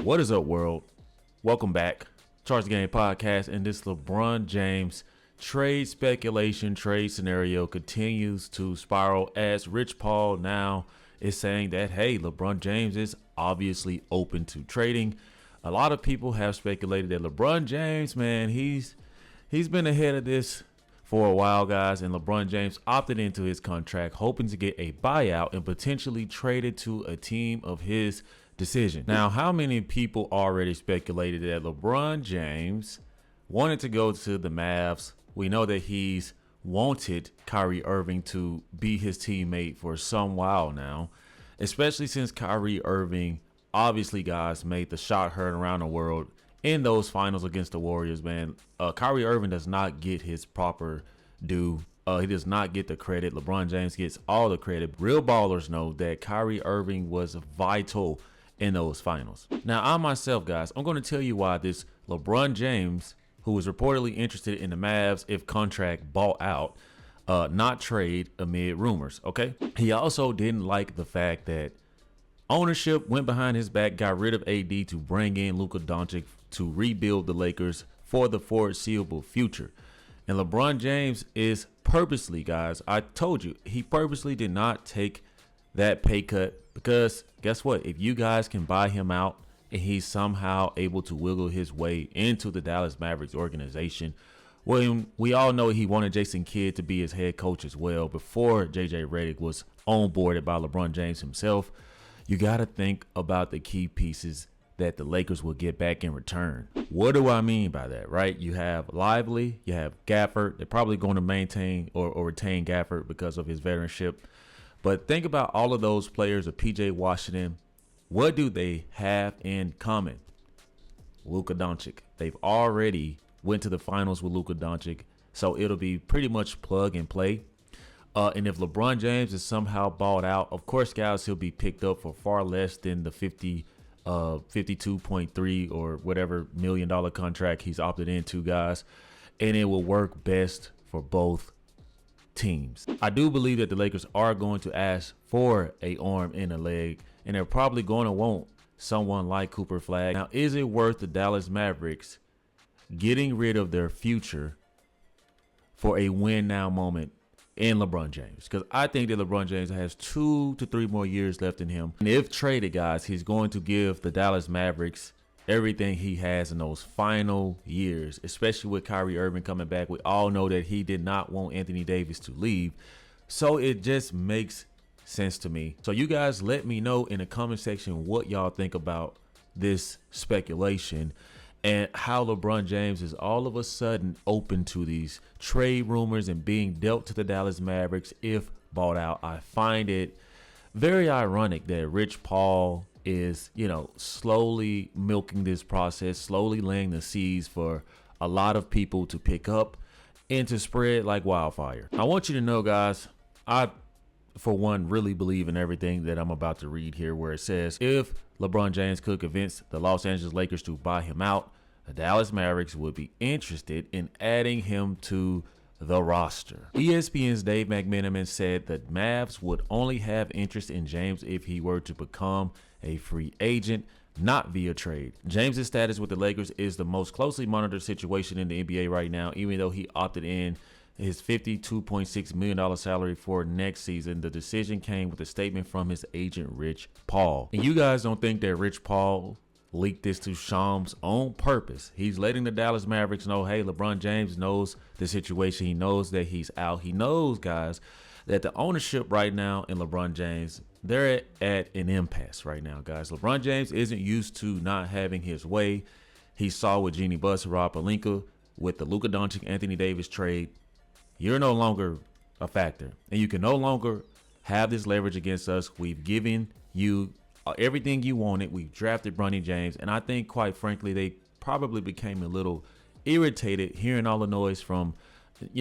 What is up, world? Welcome back. Charge the Game podcast, and this LeBron James trade speculation, trade scenario continues to spiral as Rich Paul now is saying that, hey, LeBron James is obviously open to trading. A lot of people have speculated that LeBron James, man, he's been ahead of this for a while, guys, and LeBron James opted into his contract, hoping to get a buyout and potentially traded to a team of his decision. Now, how many people already speculated that LeBron James wanted to go to the Mavs? We know that he's wanted Kyrie Irving to be his teammate for some while now, especially since Kyrie Irving, obviously, guys, made the shot heard around the world in those finals against the Warriors, man. Kyrie Irving does not get his proper due. He does not get the credit. LeBron James gets all the credit. Real ballers know that Kyrie Irving was vital in those finals. Now, I myself, guys, I'm going to tell you why this LeBron James, who was reportedly interested in the Mavs if contract bought out, not trade amid rumors, okay? He also didn't like the fact that ownership went behind his back, got rid of AD to bring in Luka Doncic to rebuild the Lakers for the foreseeable future. And LeBron James is purposely, guys, I told you, he purposely did not take that pay cut because guess what? If you guys can buy him out and he's somehow able to wiggle his way into the Dallas Mavericks organization, well, we all know he wanted Jason Kidd to be his head coach as well before JJ Redick was onboarded by LeBron James himself. You got to think about the key pieces that the Lakers will get back in return. What do I mean by that, right? You have Lively, you have Gafford. They're probably going to maintain or retain Gafford because of his veteranship. But think about all of those players of PJ Washington. What do they have in common? Luka Doncic. They've already went to the finals with Luka Doncic, so it'll be pretty much plug and play. And if LeBron James is somehow bought out, of course, guys, he'll be picked up for far less than the 52.3 or whatever $1 million contract he's opted into, guys. And it will work best for both teams. I do believe that the Lakers are going to ask for an arm and a leg, and they're probably going to want someone like Cooper Flag. Now, is it worth the Dallas Mavericks getting rid of their future for a win now moment in LeBron James? Because I think that LeBron James has 2 to 3 more years left in him. And if traded, guys, he's going to give the Dallas Mavericks everything he has in those final years, especially with Kyrie Irving coming back. We all know that he did not want Anthony Davis to leave. So it just makes sense to me. So you guys let me know in the comment section what y'all think about this speculation and how LeBron James is all of a sudden open to these trade rumors and being dealt to the Dallas Mavericks if bought out. I find it very ironic that Rich Paul is, slowly milking this process, slowly laying the seeds for a lot of people to pick up and to spread like wildfire. I want you to know, guys, I, for one, really believe in everything that I'm about to read here, where it says if LeBron James could convince the Los Angeles Lakers to buy him out, the Dallas Mavericks would be interested in adding him to the roster. ESPN's Dave McMenamin said that Mavs would only have interest in James if he were to become a free agent, not via trade. James's status with the Lakers is the most closely monitored situation in the NBA right now, even though he opted in his $52.6 million salary for next season. The decision came with a statement from his agent, Rich Paul. And you guys don't think that Rich Paul leaked this to Shams on purpose? He's letting the Dallas Mavericks know, hey, LeBron James knows the situation. He knows that he's out. He knows, guys, that the ownership right now in LeBron James, they're at an impasse right now, guys. LeBron James isn't used to not having his way. He saw with Jeannie Buss, Rob Pelinka, with the Luka Doncic, Anthony Davis trade. You're no longer a factor, and you can no longer have this leverage against us. We've given you everything you wanted. We've drafted Bronny James, and I think, quite frankly, they probably became a little irritated hearing all the noise from,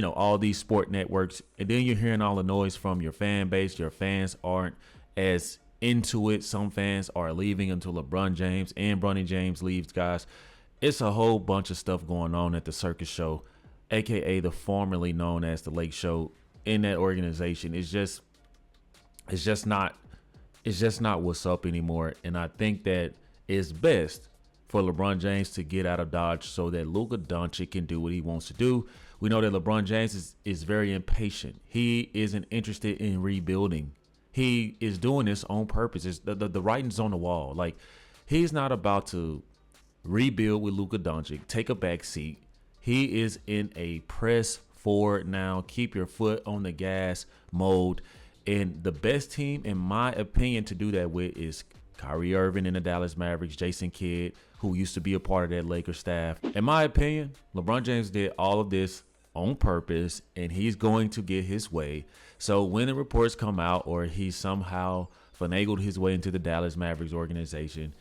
all these sport networks, and then you're hearing all the noise from your fan base. Your fans aren't as into it. Some fans are leaving until LeBron James and Bronny James leaves, guys. It's a whole bunch of stuff going on at the Circus Show, aka the formerly known as the Lake Show, in that organization. It's just not what's up anymore. And I think that it's best for LeBron James to get out of Dodge so that Luka Doncic can do what he wants to do. We know that LeBron James is very impatient. He isn't interested in rebuilding. He is doing this on purpose. It's the writing's on the wall. Like, he's not about to rebuild with Luka Doncic, take a back seat. He is in a press forward now, keep your foot on the gas mode. And the best team, in my opinion, to do that with is Kyrie Irving in the Dallas Mavericks, Jason Kidd, who used to be a part of that Lakers staff. In my opinion, LeBron James did all of this on purpose, and he's going to get his way. So when the reports come out or he somehow finagled his way into the Dallas Mavericks organization,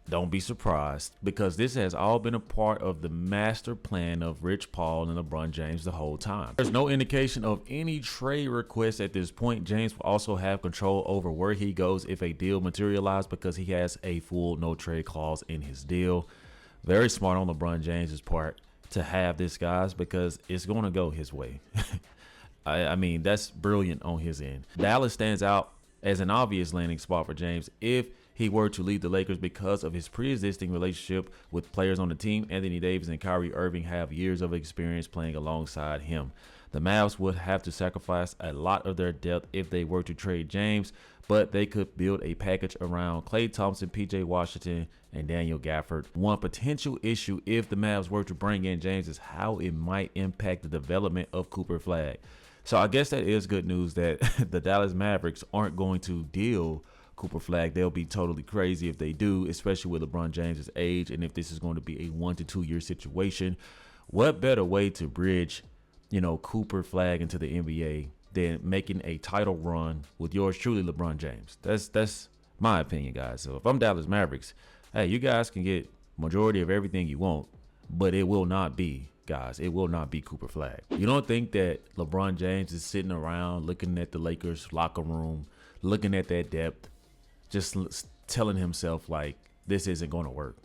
don't be surprised, because this has all been a part of the master plan of Rich Paul and LeBron James the whole time. There's no indication of any trade requests at this point. James will also have control over where he goes if a deal materializes, because he has a full no trade clause in his deal. Very smart on LeBron James's part to have this, guys, because it's going to go his way. I mean, that's brilliant on his end. Dallas stands out as an obvious landing spot for James if he were to leave the Lakers, because of his pre-existing relationship with players on the team. Anthony Davis and Kyrie Irving have years of experience playing alongside him. The Mavs would have to sacrifice a lot of their depth if they were to trade James, but they could build a package around Klay Thompson, PJ Washington, and Daniel Gafford. One potential issue if the Mavs were to bring in James is how it might impact the development of Cooper Flag. So I guess that is good news that the Dallas Mavericks aren't going to deal Cooper Flag. They'll be totally crazy if they do, especially with LeBron James's age, and if this is going to be a 1 to 2 year situation. What better way to bridge, Cooper Flag into the NBA than making a title run with yours truly, LeBron James? That's my opinion, guys. So if I'm Dallas Mavericks, hey, you guys can get majority of everything you want, but it will not be, guys, it will not be Cooper Flag. You don't think that LeBron James is sitting around looking at the Lakers locker room, looking at that depth, just telling himself like this isn't going to work?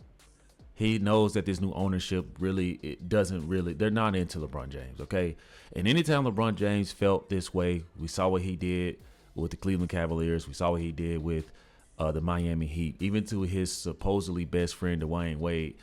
He knows that this new ownership they're not into LeBron James, okay? And anytime LeBron James felt this way, we saw what he did with the Cleveland Cavaliers. We saw what he did with the Miami Heat, even to his supposedly best friend, Dwayne Wade.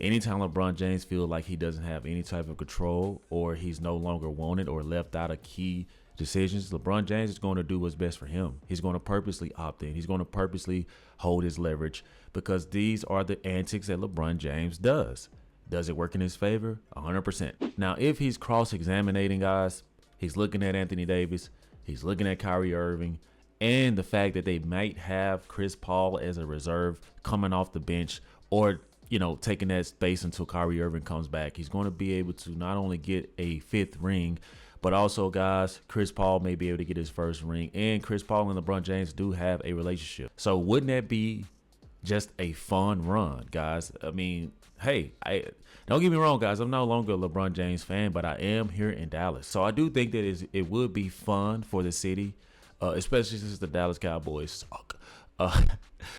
Anytime LeBron James feels like he doesn't have any type of control, or he's no longer wanted or left out of key decisions, LeBron James is going to do what's best for him. He's going to purposely opt in. He's going to purposely hold his leverage, because these are the antics that LeBron James does. Does it work in his favor? 100%. Now, if he's cross-examining guys, he's looking at Anthony Davis, he's looking at Kyrie Irving, and the fact that they might have Chris Paul as a reserve coming off the bench, or taking that space until Kyrie Irving comes back. He's going to be able to not only get a 5th ring, but also, guys, Chris Paul may be able to get his 1st ring. And Chris Paul and LeBron James do have a relationship. So wouldn't that be just a fun run, guys? I mean, hey, don't get me wrong, guys. I'm no longer a LeBron James fan, but I am here in Dallas. So I do think that it would be fun for the city, especially since the Dallas Cowboys suck.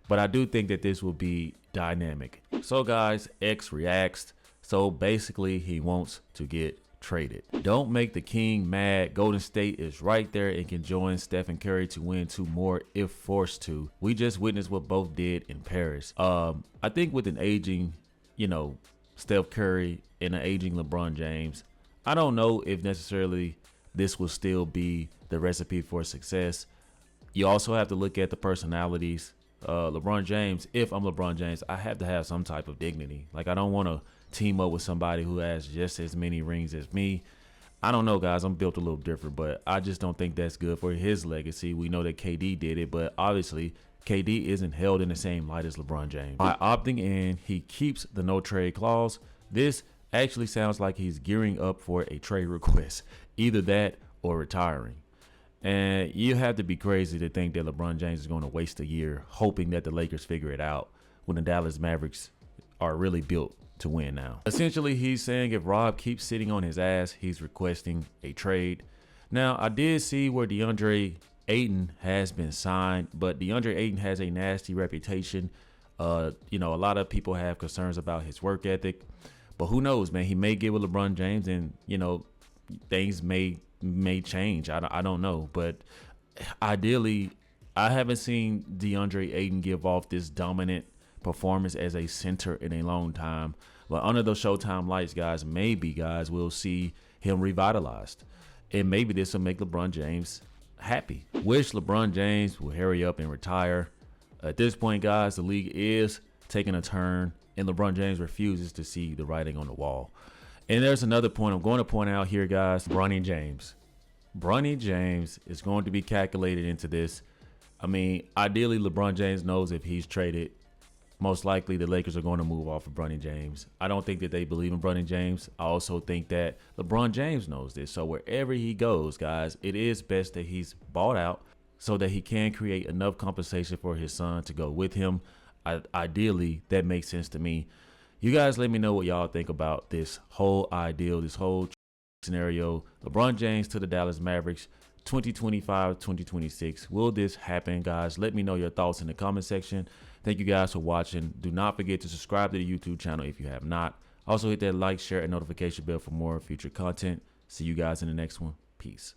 But I do think that this will be dynamic. So, guys, X reacts. So basically, he wants to get traded. Don't make the king mad. Golden State is right there and can join Stephen Curry to win 2 more if forced to. We just witnessed what both did in Paris. I think with an aging, Steph Curry and an aging LeBron James, I don't know if necessarily this will still be the recipe for success. You also have to look at the personalities. LeBron James, if I'm LeBron James, I have to have some type of dignity. Like, I don't want to team up with somebody who has just as many rings as me. I don't know, guys. I'm built a little different, but I just don't think that's good for his legacy. We know that KD did it, but obviously KD isn't held in the same light as LeBron James. By opting in, he keeps the no trade clause. This actually sounds like he's gearing up for a trade request, either that or retiring. And you have to be crazy to think that LeBron James is going to waste a year hoping that the Lakers figure it out when the Dallas Mavericks are really built to win now. Essentially, he's saying if Rob keeps sitting on his ass, he's requesting a trade. Now, I did see where DeAndre Ayton has been signed, but DeAndre Ayton has a nasty reputation. A lot of people have concerns about his work ethic, but who knows, man? He may get with LeBron James, and things may change. I don't know, but ideally, I haven't seen DeAndre Ayton give off this dominant performance as a center in a long time. But under those Showtime lights, guys, maybe, guys, we'll see him revitalized. And maybe this will make LeBron James happy. Wish LeBron James will hurry up and retire. At this point, guys, the league is taking a turn, and LeBron James refuses to see the writing on the wall. And there's another point I'm going to point out here, guys. Bronny James. Bronny James is going to be calculated into this. I mean, ideally, LeBron James knows if he's traded, most likely the Lakers are going to move off of Bronny James. I don't think that they believe in Bronny James. I also think that LeBron James knows this. So wherever he goes, guys, it is best that he's bought out so that he can create enough compensation for his son to go with him. Ideally, that makes sense to me. You guys let me know what y'all think about this whole ideal, this whole scenario. LeBron James to the Dallas Mavericks, 2025, 2026. Will this happen, guys? Let me know your thoughts in the comment section. Thank you guys for watching. Do not forget to subscribe to the YouTube channel if you have not. Also hit that like, share, and notification bell for more future content. See you guys in the next one. Peace.